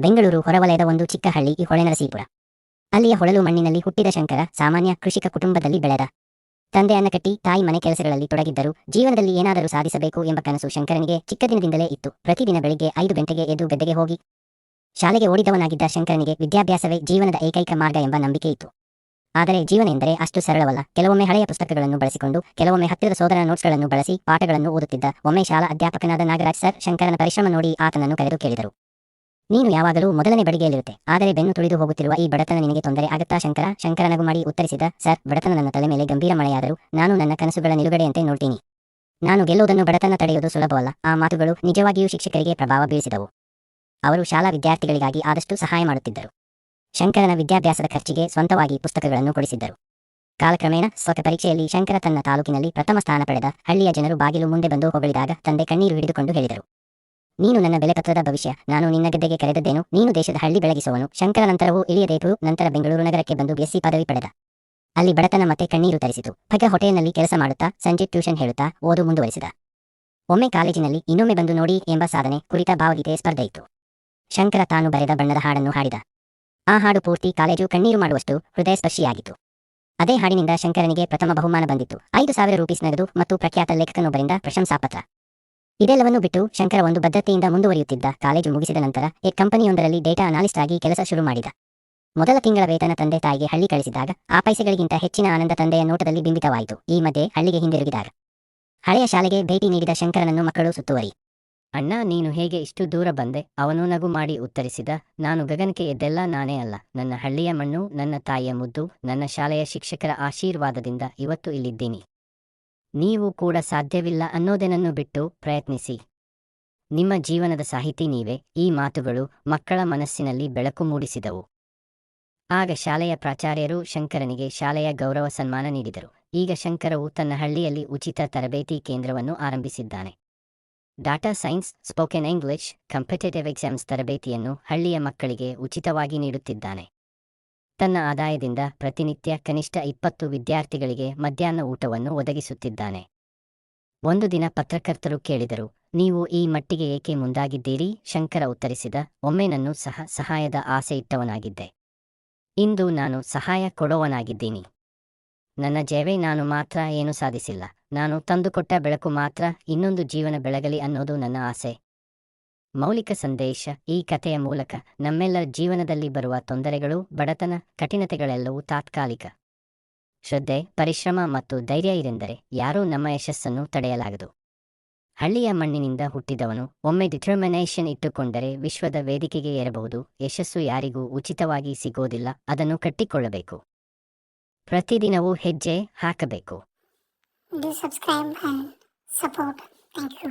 ಬೆಂಗಳೂರು ಹೊರವಲಯದ ಒಂದು ಚಿಕ್ಕ ಹಳ್ಳಿ ಈ ಹೊಳೆನರಸೀಪುರ. ಅಲ್ಲಿಯ ಹೊಳಲು ಮಣ್ಣಿನಲ್ಲಿ ಹುಟ್ಟಿದ ಶಂಕರ ಸಾಮಾನ್ಯ ಕೃಷಿಕ ಕುಟುಂಬದಲ್ಲಿ ಬೆಳೆದ. ತಂದೆ ಅನ್ನ ಕಟ್ಟಿ ತಾಯಿ ಮನೆ ಕೆಲಸಗಳಲ್ಲಿ ತೊಡಗಿದ್ದರು. ಜೀವನದಲ್ಲಿ ಏನಾದರೂ ಸಾಧಿಸಬೇಕು ಎಂಬ ಕನಸು ಶಂಕರನಿಗೆ ಚಿಕ್ಕದಿನದಿಂದಲೇ ಇತ್ತು. ಪ್ರತಿದಿನ ಬೆಳಿಗ್ಗೆ 5 ಗಂಟೆಗೆ ಎದ್ದು ಗದ್ದೆಗೆ ಹೋಗಿ ಶಾಲೆಗೆ ಓಡಿದವನಾಗಿದ್ದ ಶಂಕರನಿಗೆ ವಿದ್ಯಾಭ್ಯಾಸವೇ ಜೀವನದ ಏಕೈಕ ಮಾರ್ಗ ಎಂಬ ನಂಬಿಕೆ ಇತ್ತು. ಆದರೆ ಜೀವನ ಎಂದರೆ ಅಷ್ಟು ಸರಳವಲ್ಲ. ಕೆಲವೊಮ್ಮೆ ಹಳೆಯ ಪುಸ್ತಕಗಳನ್ನು ಬಳಸಿಕೊಂಡು, ಕೆಲವೊಮ್ಮೆ ಹತ್ತಿರದ ಸೋದರನ ನೋಟ್ಸ್ಗಳನ್ನು ಬಳಸಿ ಪಾಠಗಳನ್ನು ಓದುತ್ತಿದ್ದ. ಒಮ್ಮೆ ಶಾಲಾ ಅಧ್ಯಾಪಕನಾದ ನಾಗರಾಜ್ ಸರ್ ಶಂಕರನ ಪರಿಶ್ರಮ ನೋಡಿ ಆತನನ್ನು ಕರೆದು ಕೇಳಿದರು. ನೀನು ಯಾವಾಗಲೂ ಮೊದಲನೇ ಬಡಿಗೆಯಲ್ಲಿರುತ್ತೆ, ಆದರೆ ಬೆನ್ನು ತುಳಿದು ಹೋಗುತ್ತಿರುವ ಈ ಬಡತನ ನಿನಗೆ ತೊಂದರೆ ಆಗತ್ತಾ ಶಂಕರ? ಶಂಕರ ನಗು ಮಾಡಿ ಉತ್ತರಿಸಿದ, ಸರ್, ಬಡತನ ನನ್ನ ತಲೆ ಮೇಲೆ ಗಂಭೀರ ಮಳೆಯಾದರೂ ನಾನು ನನ್ನ ಕನಸುಗಳ ನಿಲುಗಡೆಯಂತೆ ನೋಡ್ತೀನಿ. ನಾನು ಗೆಲ್ಲುವುದನ್ನು ಬಡತನ ತಡೆಯುವುದು ಸುಲಭವಲ್ಲ. ಆ ಮಾತುಗಳು ನಿಜವಾಗಿಯೂ ಶಿಕ್ಷಕರಿಗೆ ಪ್ರಭಾವ ಬೀರಿಸಿದವು. ಅವರು ಶಾಲಾ ವಿದ್ಯಾರ್ಥಿಗಳಿಗಾಗಿ ಆದಷ್ಟು ಸಹಾಯ ಮಾಡುತ್ತಿದ್ದರು. ಶಂಕರನ ವಿದ್ಯಾಭ್ಯಾಸದ ಖರ್ಚಿಗೆ ಸ್ವಂತವಾಗಿ ಪುಸ್ತಕಗಳನ್ನು ಕೊಡಿಸಿದ್ದರು. ಕಾಲಕ್ರಮೇಣ ಸ್ವಕ ಪರೀಕ್ಷೆಯಲ್ಲಿ ಶಂಕರ ತನ್ನ ತಾಲೂಕಿನಲ್ಲಿ ಪ್ರಥಮ ಸ್ಥಾನ ಪಡೆದ. ಹಳ್ಳಿಯ ಜನರು ಬಾಗಿಲು ಮುಂದೆ ಬಂದು ಹೊಗಳಿದಾಗ ತಂದೆ ಕಣ್ಣೀರು ಹಿಡಿದುಕೊಂಡು ಹೇಳಿದರು, ನೀನು ನನ್ನ ಬೆಲೆಪತ್ರದ ಭವಿಷ್ಯ. ನಾನು ನಿನ್ನ ಗದ್ದೆಗೆ ಕರೆದದ್ದೇನು? ನೀನು ದೇಶದ ಹಳ್ಳಿ ಬೆಳಗಿಸುವವನು. ಶಂಕರ ನಂತರವೂ ಇಳಿಯದೇಪು ನಂತರ ಬೆಂಗಳೂರು ನಗರಕ್ಕೆ ಬಂದು BSc ಪದವಿ ಪಡೆದ. ಅಲ್ಲಿ ಬಡತನ ಮತ್ತೆ ಕಣ್ಣೀರು ತರಿಸಿತು. ಪಗ ಹೋಟೆಲ್ನಲ್ಲಿ ಕೆಲಸ ಮಾಡುತ್ತಾ ಸಂಜೆ ಟ್ಯೂಷನ್ ಹೇಳುತ್ತಾ ಓದು ಮುಂದುವರಿಸಿದ. ಒಮ್ಮೆ ಕಾಲೇಜಿನಲ್ಲಿ ಇನ್ನೊಮ್ಮೆ ಬಂದು ನೋಡಿ ಎಂಬ ಸಾಧನೆ ಕುರಿತ ಭಾವಗೀತೆ ಸ್ಪರ್ಧೆ ಇತ್ತು. ಶಂಕರ ತಾನು ಬರೆದ ಬಣ್ಣದ ಹಾಡನ್ನು ಹಾಡಿದ. ಆ ಹಾಡು ಪೂರ್ತಿ ಕಾಲೇಜು ಕಣ್ಣೀರು ಮಾಡುವಷ್ಟು ಹೃದಯಸ್ಪರ್ಶಿಯಾಗಿತ್ತು. ಅದೇ ಹಾಡಿನಿಂದ ಶಂಕರನಿಗೆ ಪ್ರಥಮ ಬಹುಮಾನ ಬಂದಿತ್ತು. 5,000 ರೂಪೀಸ್ ನಗದು ಮತ್ತು ಪ್ರಖ್ಯಾತ ಲೇಖಕನೊಬ್ಬರಿಂದ ಪ್ರಶಂಸಾಪತ್ರ. ಇದೆಲ್ಲವನ್ನೂ ಬಿಟ್ಟು ಶಂಕರ ಒಂದು ಬದ್ಧತೆಯಿಂದ ಮುಂದುವರಿಯುತ್ತಿದ್ದ. ಕಾಲೇಜು ಮುಗಿಸಿದ ನಂತರ ಕಂಪನಿಯೊಂದರಲ್ಲಿ ಡೇಟಾ ಅನಾಲಿಸ್ಟ್ ಆಗಿ ಕೆಲಸ ಶುರು ಮಾಡಿದ. ಮೊದಲ ತಿಂಗಳ ವೇತನ ತಂದೆ ತಾಯಿಗೆ ಹಳ್ಳಿ ಕಳಿಸಿದಾಗ ಆ ಪೈಸೆಗಳಿಗಿಂತ ಹೆಚ್ಚಿನ ಆನಂದ ತಂದೆಯ ನೋಟದಲ್ಲಿ ಬಿಂಬಿತವಾಯಿತು. ಈ ಮಧ್ಯೆ ಹಳ್ಳಿಗೆ ಹಿಂದಿರುಗಿದಾಗ ಹಳೆಯ ಶಾಲೆಗೆ ಭೇಟಿ ನೀಡಿದ ಶಂಕರನನ್ನು ಮಕ್ಕಳು ಸುತ್ತುವರಿ. ಅಣ್ಣ, ನೀನು ಹೇಗೆ ಇಷ್ಟು ದೂರ ಬಂದೆ? ಅವನು ನಗು ಮಾಡಿ ಉತ್ತರಿಸಿದ, ನಾನು ಗಗನಕ್ಕೆ ಎದ್ದೆಲ್ಲ ನಾನೇ ಅಲ್ಲ. ನನ್ನ ಹಳ್ಳಿಯ ಮಣ್ಣು, ನನ್ನ ತಾಯಿಯ ಮುದ್ದು, ನನ್ನ ಶಾಲೆಯ ಶಿಕ್ಷಕರ ಆಶೀರ್ವಾದದಿಂದ ಇವತ್ತು ಇಲ್ಲಿದ್ದೀನಿ. ನೀವು ಕೂಡ ಸಾಧ್ಯವಿಲ್ಲ ಅನ್ನೋದನ್ನು ಬಿಟ್ಟು ಪ್ರಯತ್ನಿಸಿ. ನಿಮ್ಮ ಜೀವನದ ಸಾಹಿತಿ ನೀವೇ. ಈ ಮಾತುಗಳು ಮಕ್ಕಳ ಮನಸ್ಸಿನಲ್ಲಿ ಬೆಳಕು ಮೂಡಿಸಿದವು. ಆಗ ಶಾಲೆಯ ಪ್ರಾಚಾರ್ಯರು ಶಂಕರನಿಗೆ ಶಾಲೆಯ ಗೌರವ ಸನ್ಮಾನ ನೀಡಿದರು. ಈಗ ಶಂಕರವು ತನ್ನ ಹಳ್ಳಿಯಲ್ಲಿ ಉಚಿತ ತರಬೇತಿ ಕೇಂದ್ರವನ್ನು ಆರಂಭಿಸಿದ್ದಾನೆ. Data science, spoken English, competitive exams ತರಬೇತಿಯನ್ನು ಹಳ್ಳಿಯ ಮಕ್ಕಳಿಗೆ ಉಚಿತವಾಗಿ ನೀಡುತ್ತಿದ್ದಾನೆ. ತನ್ನ ಆದಾಯದಿಂದ ಪ್ರತಿನಿತ್ಯ ಕನಿಷ್ಠ 20 ವಿದ್ಯಾರ್ಥಿಗಳಿಗೆ ಮಧ್ಯಾಹ್ನ ಊಟವನ್ನು ಒದಗಿಸುತ್ತಿದ್ದಾನೆ. ಒಂದು ದಿನ ಪತ್ರಕರ್ತರು ಕೇಳಿದರು, ನೀವು ಈ ಮಟ್ಟಿಗೆ ಏಕೆ ಮುಂದಾಗಿದ್ದೀರಿ? ಶಂಕರ ಉತ್ತರಿಸಿದ, ಒಮ್ಮೆ ನನ್ನೂ ಸಹ ಸಹಾಯದ ಆಸೆ ಇಟ್ಟವನಾಗಿದ್ದೆ. ಇಂದು ನಾನು ಸಹಾಯ ಕೊಡೋವನಾಗಿದ್ದೀನಿ. ನನ್ನ ಜೇವೆ ನಾನು ಮಾತ್ರ ಏನೂ ಸಾಧಿಸಿಲ್ಲ. ನಾನು ತಂದುಕೊಟ್ಟ ಬೆಳಕು ಮಾತ್ರ ಇನ್ನೊಂದು ಜೀವನ ಬೆಳಗಲಿ ಅನ್ನೋದು ನನ್ನ ಆಸೆ. ಮೌಲಿಕ ಸಂದೇಶ: ಈ ಕಥೆಯ ಮೂಲಕ ನಮ್ಮೆಲ್ಲರ ಜೀವನದಲ್ಲಿ ಬರುವ ತೊಂದರೆಗಳು, ಬಡತನ, ಕಠಿಣತೆಗಳೆಲ್ಲವೂ ತಾತ್ಕಾಲಿಕ. ಶ್ರದ್ಧೆ, ಪರಿಶ್ರಮ ಮತ್ತು ಧೈರ್ಯ ಇರೆಂದರೆ ಯಾರೂ ನಮ್ಮ ಯಶಸ್ಸನ್ನು ತಡೆಯಲಾಗದು. ಹಳ್ಳಿಯ ಮಣ್ಣಿನಿಂದ ಹುಟ್ಟಿದವನು ಒಮ್ಮೆ ಡಿಟರ್ಮಿನೇಷನ್ ಇಟ್ಟುಕೊಂಡರೆ ವಿಶ್ವದ ವೇದಿಕೆಗೆ ಏರಬಹುದು. ಯಶಸ್ಸು ಯಾರಿಗೂ ಉಚಿತವಾಗಿ ಸಿಗೋದಿಲ್ಲ, ಅದನ್ನು ಕಟ್ಟಿಕೊಳ್ಳಬೇಕು. ಪ್ರತಿದಿನವೂ ಹೆಜ್ಜೆ ಹಾಕಬೇಕು. Do subscribe and support. Thank you.